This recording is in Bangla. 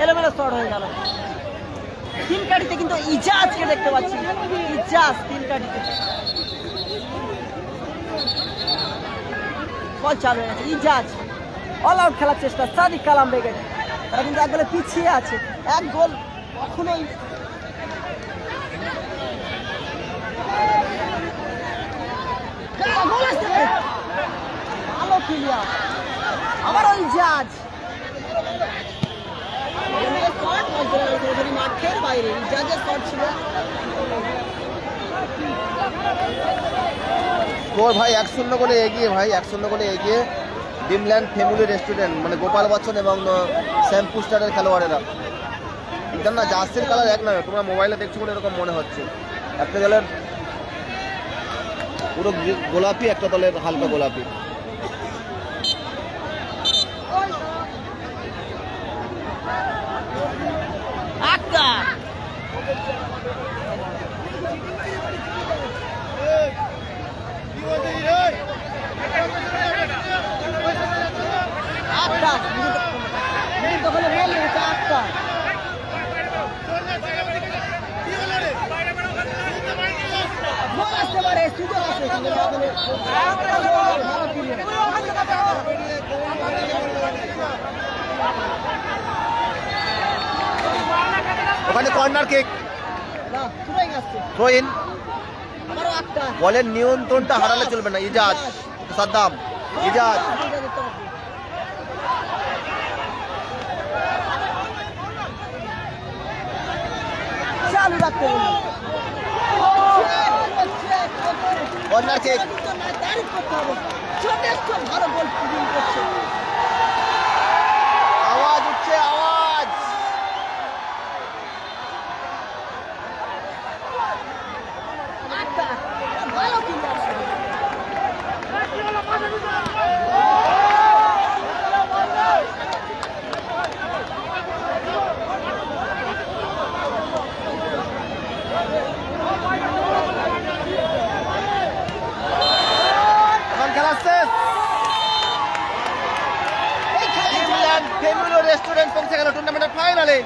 এলোমেলো শট হয়ে গেল। তিন কাঠিতে কিন্তু ইজাজকে দেখতে পাচ্ছি, ইজাজ তিন কাঠিতে বল চালু হয়ে গেছে। ইজাজ অল আউট খেলার চেষ্টা, সাদিক কালাম বেগের, তারা কিন্তু এক গোলে পিছিয়ে আছে। এক গোল কখনোই ভালো ক্লিয়ার, আবার ওই ইজাজ মাঠের বাইরে, ইজাজের শট ছিল। স্কোর ভাই 1-0 গোলে এগিয়ে, ভাই 1-0 গোলে এগিয়ে ড্রিমল্যান্ড ফ্যামিলি রেস্টুরেন্ট, মানে গোপাল বচ্চন এবং শ্যাম্পু স্টারের খেলোয়াড়েরা। জান না জার্সির কালার এক নয়, তোমরা মোবাইলে দেখছো বলে এরকম মনে হচ্ছে। একটা দলের পুরো গোলাপি, একটা দলের হালকা গোলাপি। ওখানে কর্নার কিক, থ্রো ইন। বলের নিয়ন্ত্রণটা হারালে চলবে না। ইজাজ, সাদ্দাম, ইজাজ চালু রাখতে হবে, কর্নার কিক। ভালো বল করছে, আওয়াজ উঠছে, আওয়াজ। ভালো ক্লিয়ার। খেলা শেষ। ড্রিমল্যান্ড ফ্যামিলি রেস্টুরেন্ট পৌঁছে গেল টুর্নামেন্টের ফাইনালে।